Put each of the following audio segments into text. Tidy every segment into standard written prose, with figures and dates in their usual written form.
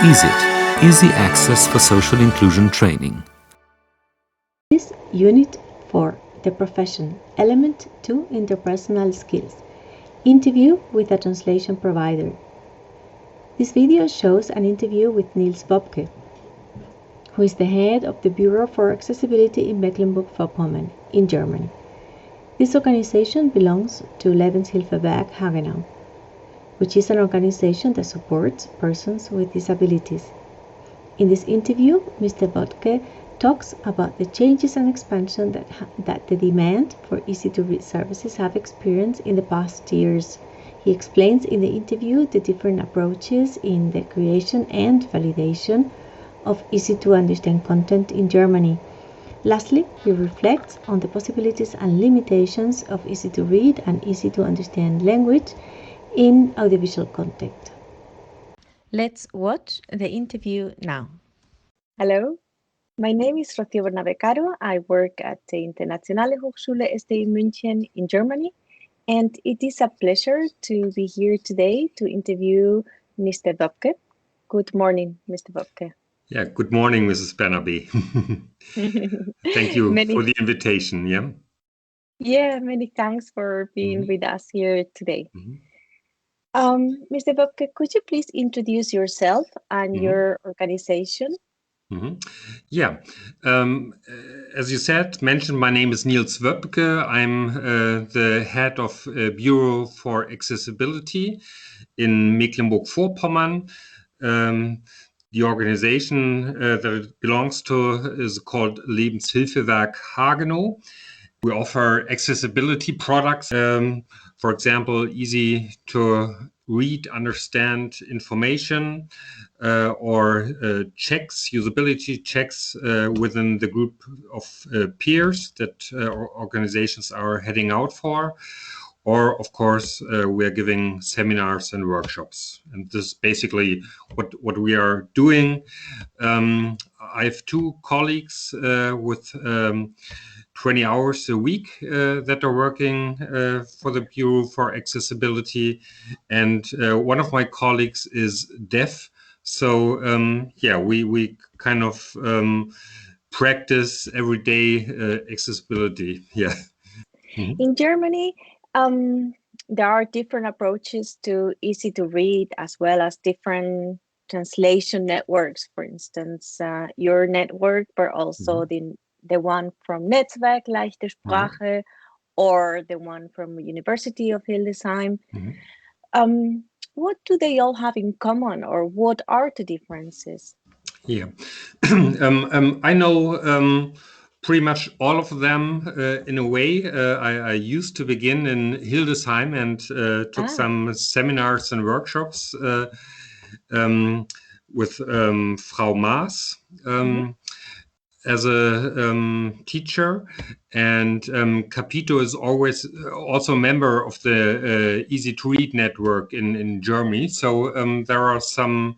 EASIT, Easy Access for Social Inclusion Training. This Unit 4, The Profession, Element 2, Interpersonal Skills. Interview with a translation provider. This video shows an interview with Nils Wöbke, who is the head of the Bureau for Accessibility in Mecklenburg-Vorpommern in Germany. This organization belongs to Lebenshilfe-Werk Hagenau, which is an organization that supports persons with disabilities. In this interview, Mr. Wöbke talks about the changes and expansion that the demand for easy-to-read services have experienced in the past years. He explains in the interview the different approaches in the creation and validation of easy-to-understand content in Germany. Lastly, he reflects on the possibilities and limitations of easy-to-read and easy-to-understand language in audiovisual content. Let's watch the interview now. Hello, my name is Rocío Bernabe Caro. I work at the Internationale Hochschule SDI München in Germany, and it is a pleasure to be here today to interview Mr. Wöbke. Good morning, Mr. Wöbke. Yeah, good morning, Mrs. Bernabe. Thank you for the invitation. Yeah, many thanks for being with us here today. Mr. Wöbke, could you please introduce yourself and your organization? Yeah, as you mentioned, my name is Nils Wöbke. I'm the head of Bureau for Accessibility in Mecklenburg-Vorpommern. The organization that it belongs to is called Lebenshilfe-Werk Hagenau. We offer accessibility products, for example, easy to read, understand information, or checks, usability checks within the group of peers that organizations are heading out for. Or, of course, we are giving seminars and workshops. And this is basically what we are doing. I have two colleagues with 20 hours a week that are working for the Bureau for Accessibility. And one of my colleagues is deaf. So, we kind of practice everyday accessibility. Yeah. In Germany, there are different approaches to easy to read, as well as different translation networks. For instance, your network, but also the one from Netzwerk Leichte Sprache, or the one from University of Hildesheim. What do they all have in common, or what are the differences? Yeah, I know pretty much all of them in a way. I used to begin in Hildesheim and took some seminars and workshops with Frau Maas as a teacher, and Capito is always also a member of the Easy to Read network in Germany. So there are some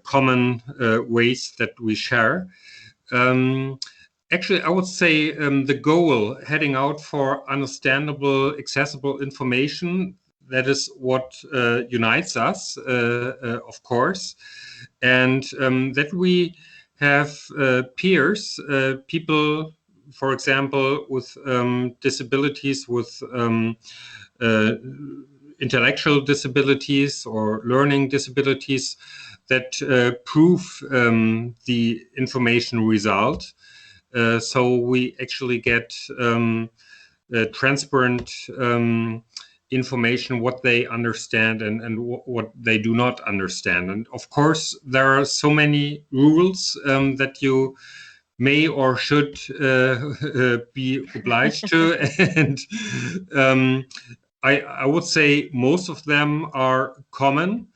common ways that we share. Actually, I would say the goal, heading out for understandable, accessible information, that is what unites us, of course, and that we have peers, people, for example, with disabilities, with intellectual disabilities or learning disabilities, that prove the information result. So we actually get transparent information, what they understand and what they do not understand. And of course, there are so many rules that you may or should be obliged to. And I would say most of them are common.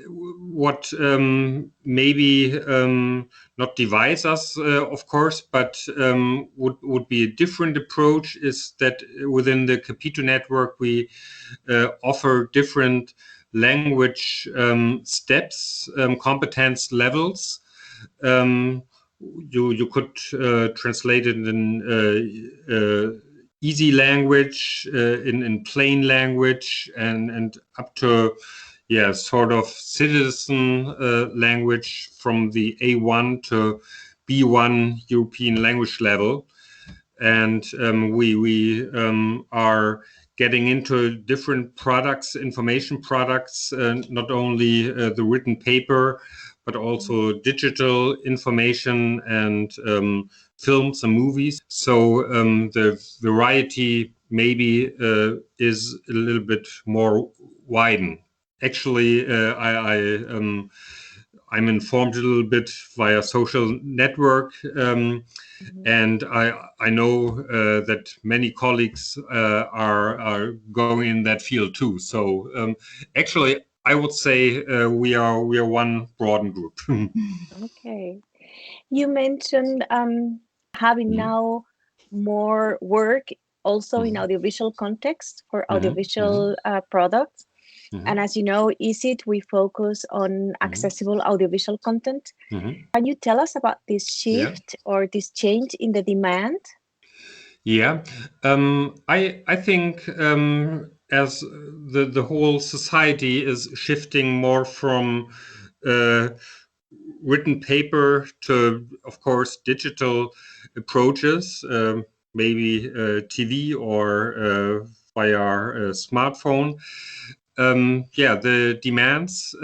What maybe not divides us, of course, but would be a different approach is that within the Capito network, we offer different language steps, competence levels, you could translate it in easy language, in plain language, and up to sort of citizen language from the A1 to B1 European language level. And we are getting into different products, information products, not only the written paper, but also digital information and films and movies. So the variety maybe is a little bit more widened. Actually, I'm informed a little bit via social network, and I know that many colleagues are going in that field too. So actually, I would say we are one broadened group. Okay. You mentioned having now more work also in audiovisual context for audiovisual products. And as you know, ESIT, we focus on accessible audiovisual content. Can you tell us about this shift or this change in the demand? Yeah, I think as the whole society is shifting more from written paper to, of course, digital approaches, maybe TV or via smartphone. The demands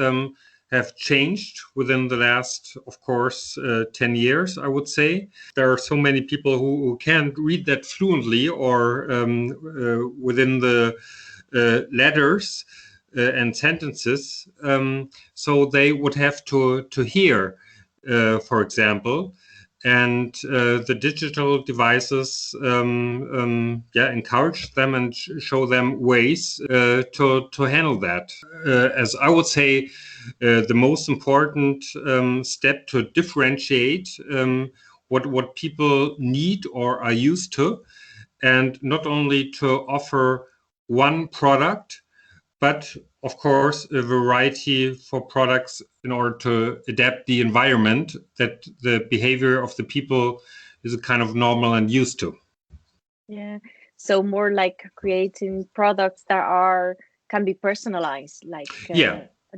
have changed within the last, of course, 10 years, I would say. There are so many people who can't read that fluently or within the letters and sentences. So they would have to hear, for example. And the digital devices encourage them and show them ways to handle that. As I would say, the most important step to differentiate what people need or are used to, and not only to offer one product, but of course a variety for products in order to adapt the environment that the behavior of the people is kind of normal and used to. Yeah, so more like creating products that can be personalized, like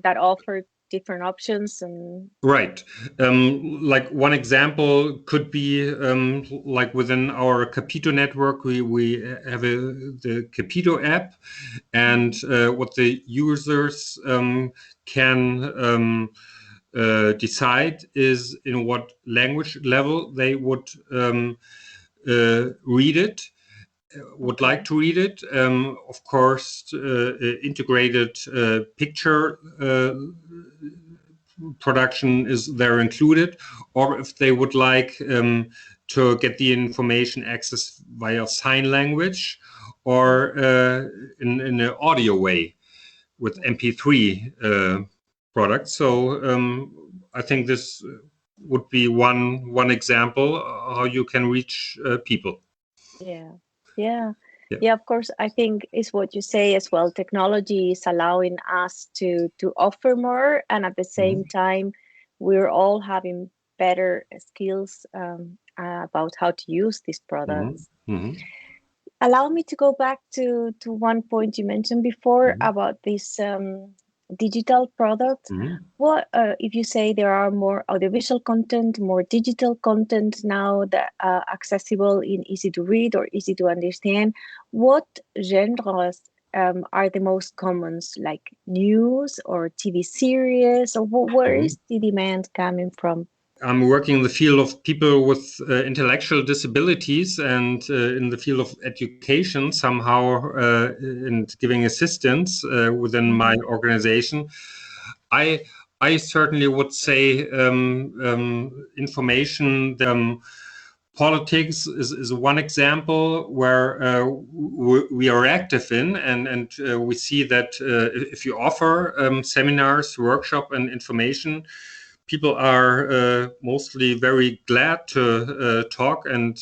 that offer different options and right. Like one example could be like within our Capito network, we have the Capito app, and what the users can decide is in what language level they would read it. Would like to read it. Of course, integrated picture production is there included, or if they would like to get the information access via sign language or in an audio way with MP3 products. So I think this would be one example how you can reach people. Yeah, of course. I think it's what you say as well. Technology is allowing us to offer more, and at the same time, we're all having better skills about how to use these products. Allow me to go back to one point you mentioned before about this digital product. What if you say there are more audiovisual content, more digital content now that are accessible in easy to read or easy to understand? What genres are the most common, like news or TV series, or where is the demand coming from? I'm working in the field of people with intellectual disabilities and in the field of education somehow and giving assistance within my organization. I certainly would say information. Politics is one example where we are active in, and we see that if you offer seminars, workshop, and information, people are mostly very glad to talk and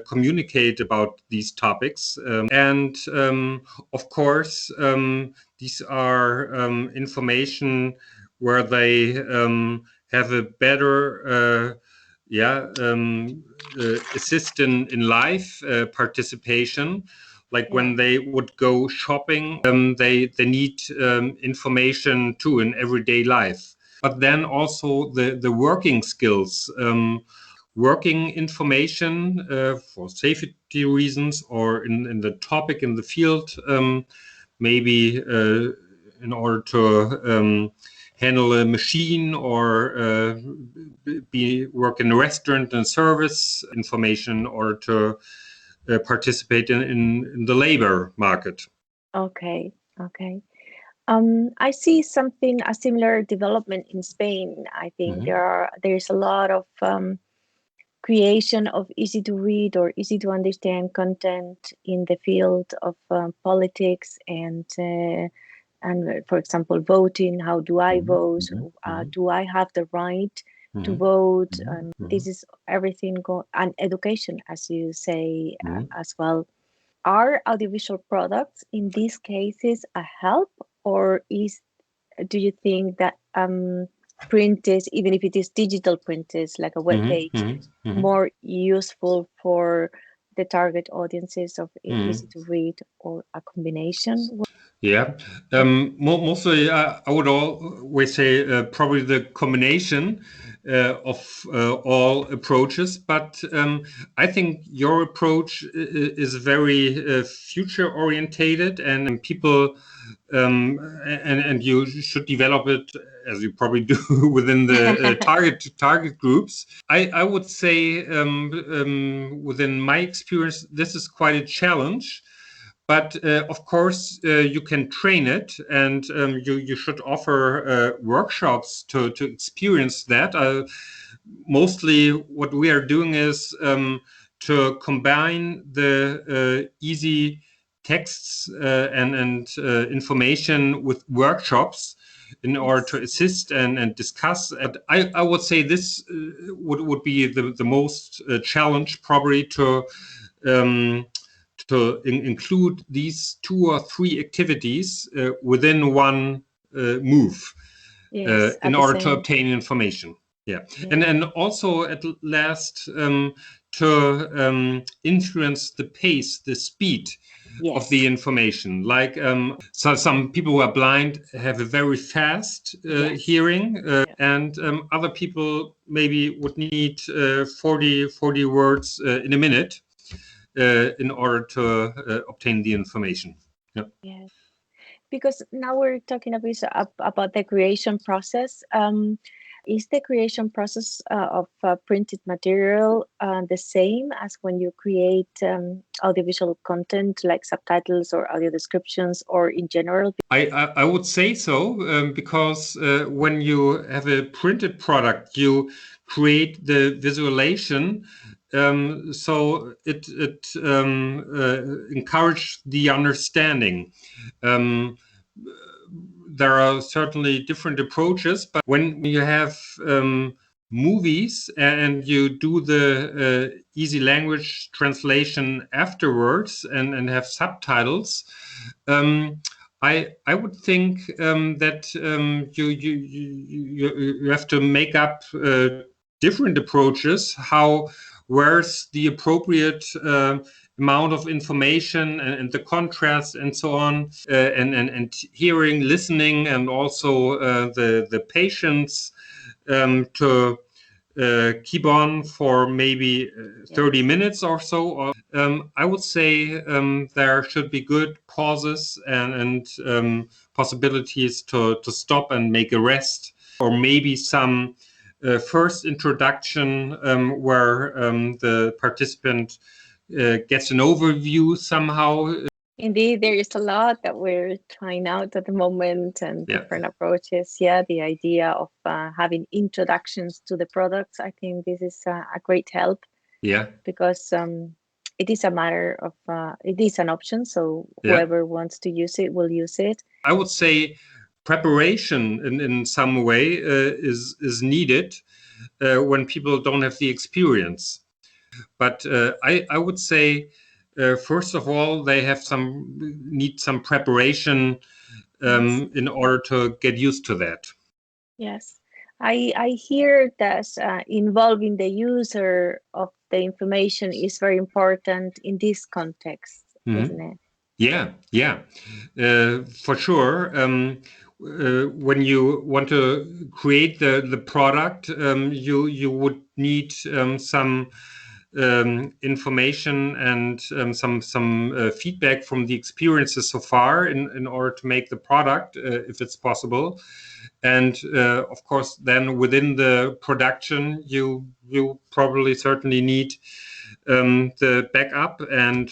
communicate about these topics. And of course, these are information where they have a better assist in live participation. Like when they would go shopping, they need information too in everyday life. But then also the working skills, working information for safety reasons or in the topic in the field, maybe in order to handle a machine or work in a restaurant and service information in order to participate in the labor market. Okay. I see a similar development in Spain. I think there's a lot of creation of easy to read or easy to understand content in the field of politics and for example, voting. How do I vote? Do I have the right to vote? And this is everything and education, as you say, as well. Are audiovisual products in these cases a help, or do you think that print is, even if it is digital print, is like a web page, more useful for the target audiences of easy to read, or a combination? Mostly I would always say probably the combination of all approaches, but I think your approach is very future orientated, and people and you should develop it, as you probably do, within the target groups. I would say within my experience, this is quite a challenge. But of course, you can train it, and you should offer workshops to experience that. Mostly, what we are doing is to combine the easy texts and information with workshops in order to assist and discuss. And I would say this would be the most challenge, probably, to include these 2 or 3 activities within one move in order to obtain information. And also at last to influence the pace, the speed of the information. Like so some people who are blind have a very fast hearing, and other people maybe would need 40 words in a minute. In order to obtain the information. Yes, because now we're talking a bit about the creation process. Is the creation process of printed material the same as when you create audiovisual content like subtitles or audio descriptions, or in general? I would say so, because when you have a printed product, you create the visualization. So it encouraged the understanding. There are certainly different approaches, but when you have movies and you do the easy language translation afterwards and have subtitles, I would think that you have to make up different approaches. Where's the appropriate amount of information and the contrast and so on, and hearing, listening, and also the patience to keep on for maybe 30 minutes or so. I would say there should be good pauses and possibilities to stop and make a rest, or maybe some first introduction where the participant gets an overview somehow. Indeed, there is a lot that we're trying out at the moment, and different approaches. The idea of having introductions to the products, I think this is a great help. Because it is a matter of, it is an option, so whoever wants to use it will use it. I would say preparation in some way is needed when people don't have the experience. But I would say, first of all, they need some preparation in order to get used to that. Yes, I hear that involving the user of the information is very important in this context, isn't it? Yeah, for sure. When you want to create the product, you would need some information and some feedback from the experiences so far in order to make the product, if it's possible. And of course, then within the production, you probably certainly need the backup and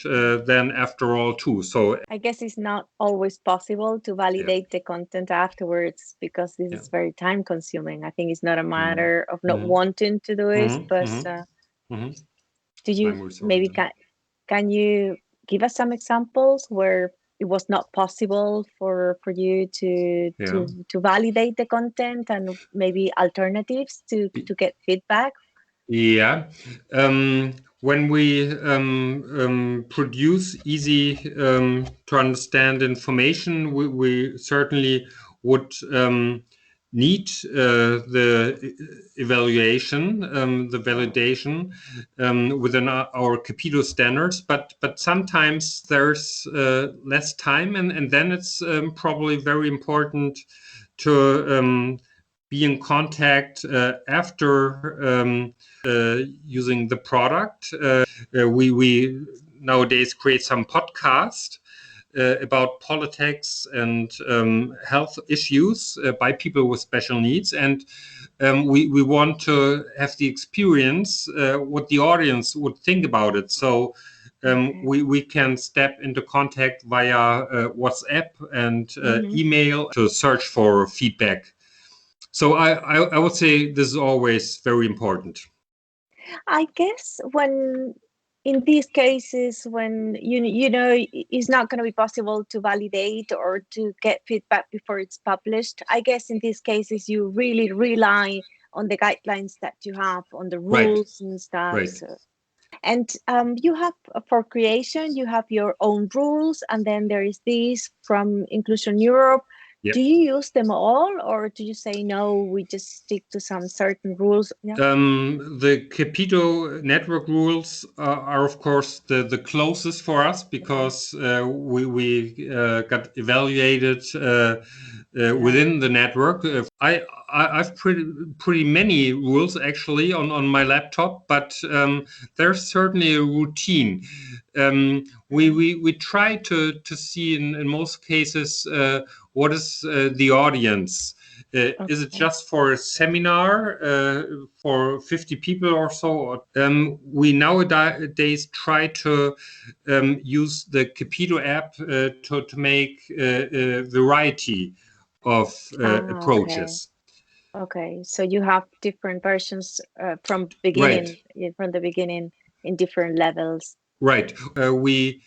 then after all too. So I guess it's not always possible to validate the content afterwards because this is very time consuming. I think it's not a matter of not wanting to do it, but do you maybe can you give us some examples where it was not possible for you to validate the content and maybe alternatives to get feedback? Yeah. When we produce easy to understand information, we certainly would need the evaluation, the validation within our Capito standards. But sometimes there's less time, and then it's probably very important to be in contact after using the product. We nowadays create some podcast about politics and health issues by people with special needs. And we want to have the experience what the audience would think about it. So we can step into contact via WhatsApp and email to search for feedback. So I would say this is always very important. I guess when in these cases when you know it's not going to be possible to validate or to get feedback before it's published, I guess in these cases you really rely on the guidelines that you have, on the rules and stuff. Right. So. And you have, for creation, you have your own rules, and then there is these from Inclusion Europe. Yep. Do you use them all, or do you say, no, we just stick to some certain rules? Yeah. The Capito network rules are, of course, the closest for us because we got evaluated within the network. I've pretty many rules actually on my laptop, but there's certainly a routine. We try to see in most cases what is the audience. Okay. Is it just for a seminar for 50 people or so? We nowadays try to use the Capito app to make a variety of approaches. Okay, so you have different versions from the beginning in different levels. Right. We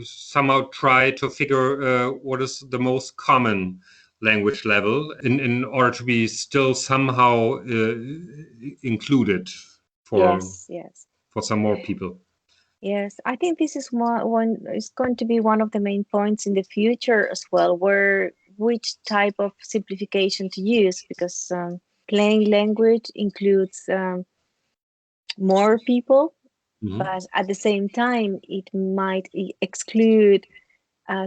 somehow try to figure what is the most common language level in order to be still somehow included for some more people. Yes, I think this is one is going to be one of the main points in the future as well, which type of simplification to use, because plain language includes more people. But at the same time, it might exclude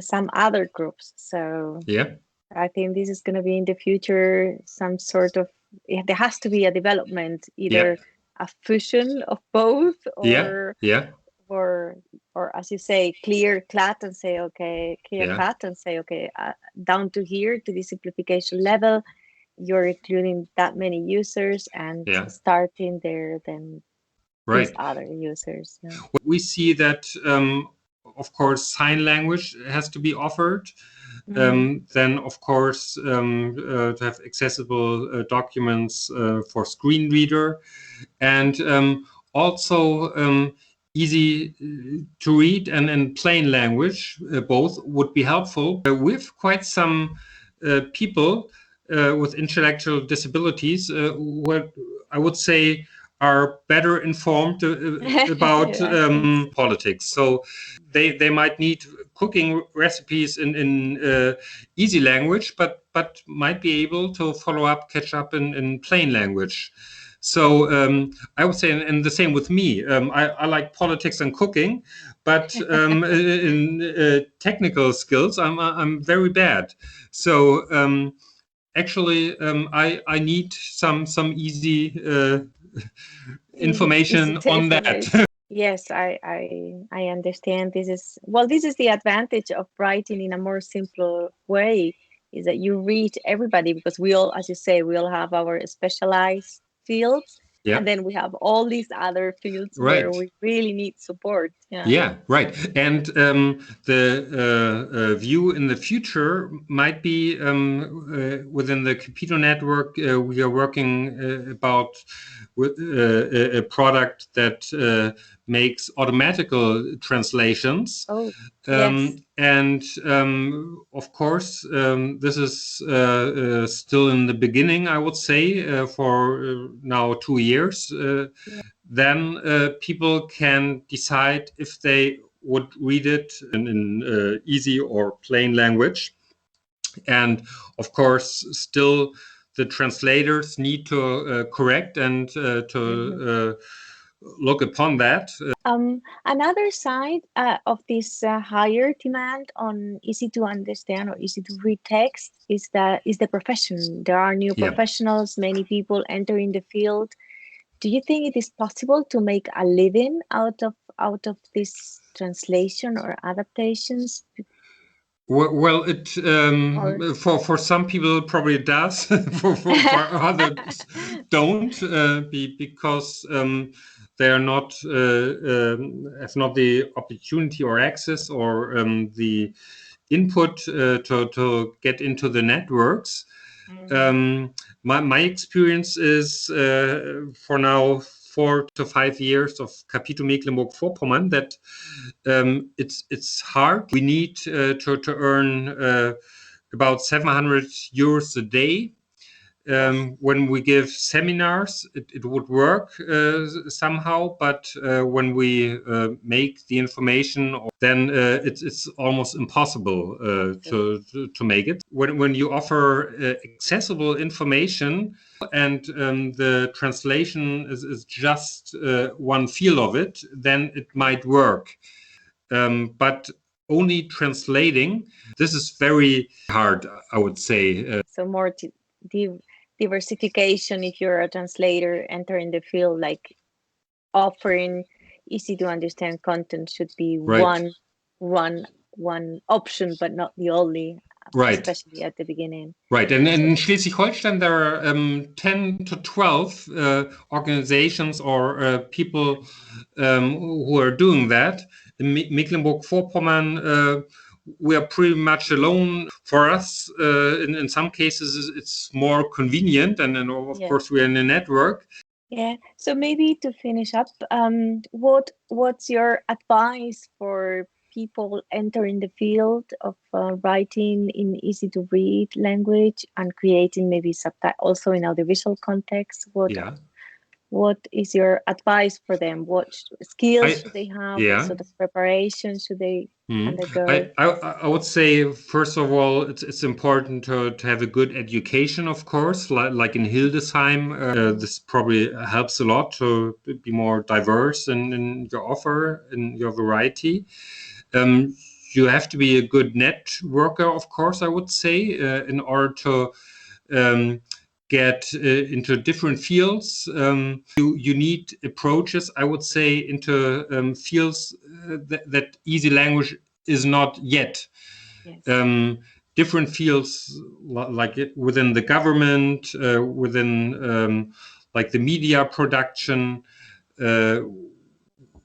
some other groups. So I think this is going to be in the future some sort of, there has to be a development, either a fusion of both or as you say, clear cut and say, okay, down to here to the simplification level, you're including that many users and starting there then. Right. These other users. Yeah. We see that, of course, sign language has to be offered. Then, of course, to have accessible documents for screen reader, and also easy to read and plain language. Both would be helpful. We have quite some people with intellectual disabilities who I would say are better informed about politics. So they might need cooking recipes in easy language, but might be able to follow up, catch up in plain language. So I would say, and the same with me. I like politics and cooking, but in technical skills, I'm very bad. So actually, I need some easy information on that. Yes, I understand. This is the advantage of writing in a more simple way, is that you reach everybody, because we all, as you say, we all have our specialized fields, Yeah. and then we have all these other fields where Right. we really need support. Yeah, right. And the view in the future might be within the Capito network. We are working about with a product that makes automatical translations. Oh, yes. And of course, this is still in the beginning, I would say, for now 2 years. Then people can decide if they would read it in easy or plain language. And of course, still the translators need to correct and to look upon that. Another side of this higher demand on easy to understand or easy to read text is the profession. There are new professionals, many people entering the field. Do you think it is possible to make a living out of this translation or adaptations? Well, it for some people probably it does. for others don't, because they are not have not the opportunity or access or the input to get into the networks. My experience is for now 4 to 5 years of Capito Mecklenburg-Vorpommern that it's hard. We need to earn about 700 euros a day. When we give seminars, it would work somehow, but when we make the information, then it's almost impossible to make it. When you offer accessible information and the translation is just one field of it, then it might work. But only translating, this is very hard, I would say. So more diversification, if you're a translator entering the field, like offering easy to understand content should be one option, but not the only, especially at the beginning. Right. And in Schleswig-Holstein, there are 10 to 12 organizations or people who are doing that. In Mecklenburg-Vorpommern, we are pretty much alone. For us, in some cases, it's more convenient, and then of course we are in a network. Yeah. So maybe to finish up, what's your advice for people entering the field of writing in easy to read language and creating maybe subtitles also in audiovisual context? What is your advice for them? What skills should they have? What sort of preparation should they undergo? I would say, first of all, it's important to have a good education, of course, like in Hildesheim. This probably helps a lot to be more diverse in your offer, in your variety. You have to be a good networker, of course, I would say, in order to get into different fields. You need approaches, I would say, into fields that easy language is not yet. Yes. Different fields like within the government, within like the media production,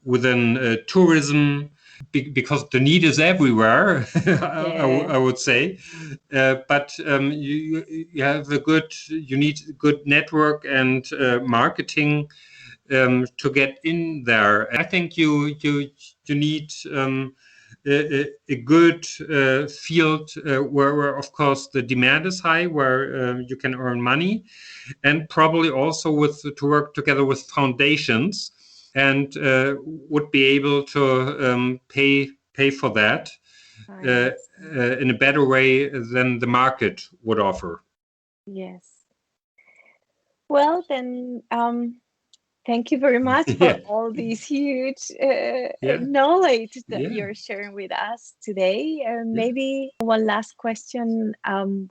within tourism, because the need is everywhere. I would say, but you have you need a good network and marketing to get in there. I think you need a good field where of course the demand is high, where you can earn money, and probably also to work together with foundations, and would be able to pay for that. in a better way than the market would offer. Yes. Well, then, thank you very much for Yeah. all these huge Yeah. knowledge that Yeah. you're sharing with us today. Maybe one last question.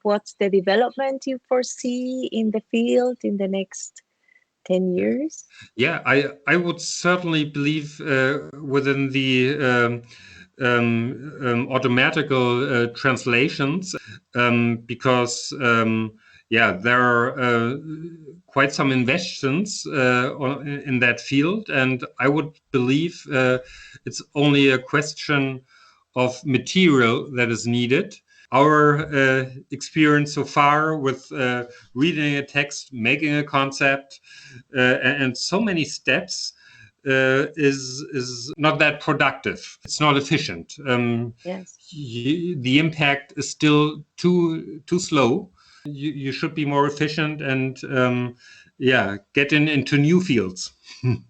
What's the development you foresee in the field in the next 10 years? Yeah, I would certainly believe within the automatical translations because yeah, there are quite some investments in that field, and I would believe it's only a question of material that is needed. Our experience so far with reading a text, making a concept, and so many steps is not that productive. It's not efficient. Yes. The impact is still too slow. You should be more efficient and yeah, get into new fields.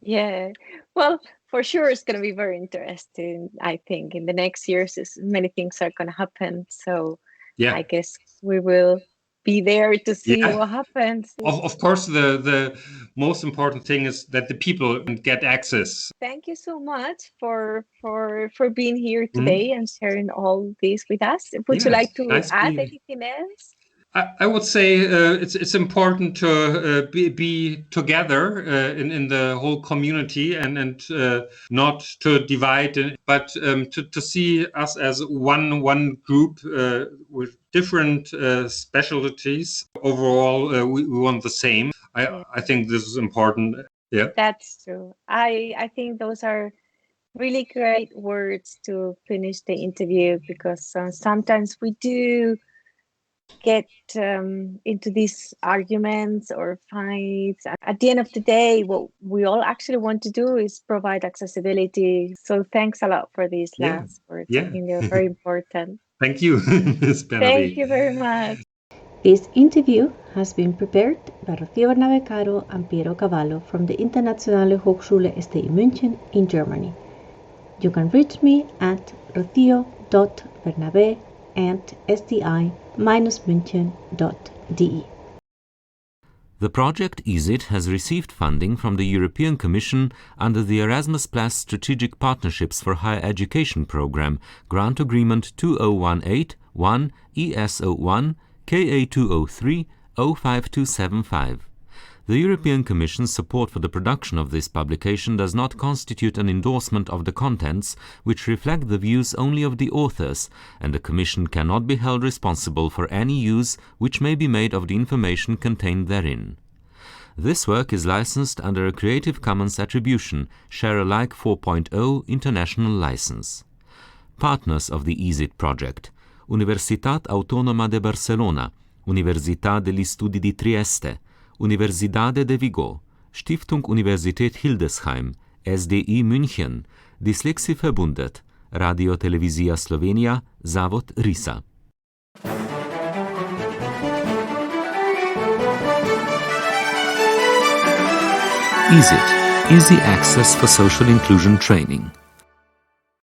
Yeah. Well, for sure, it's going to be very interesting. I think in the next years, many things are going to happen. So Yeah. I guess we will be there to see Yeah. what happens. Of course, the most important thing is that the people get access. Thank you so much for being here today and sharing all this with us. Would you Yeah, like to nice add being- anything else? I would say it's important to be together in the whole community and not to divide, but to see us as one group with different specialties. Overall, we want the same. I think this is important. Yeah, that's true. I think those are really great words to finish the interview, because sometimes we do get into these arguments or fights. At the end of the day, what we all actually want to do is provide accessibility. So thanks a lot for these last words. I think they're very important. Thank you, Ms. Bernabé. Thank you very much. This interview has been prepared by Rocío Bernabé Caro and Piero Cavallo from the Internationale Hochschule STI München in Germany. You can reach me at rocio.bernabe@sti-münchen.de. The project EASIT has received funding from the European Commission under the Erasmus Plus Strategic Partnerships for Higher Education Programme, Grant Agreement 2018-1 ES01 KA203 05275. The European Commission's support for the production of this publication does not constitute an endorsement of the contents, which reflect the views only of the authors, and the Commission cannot be held responsible for any use which may be made of the information contained therein. This work is licensed under a Creative Commons Attribution, Share Alike 4.0 International License. Partners of the EASIT project: Universitat Autónoma de Barcelona, Università degli Studi di Trieste, Universidade de Vigo, Stiftung Universität Hildesheim, SDI München, Dyslexie Verbundet, Radio Televizija Slovenija, Zavod RISA. EASIT, Easy Access for Social Inclusion Training.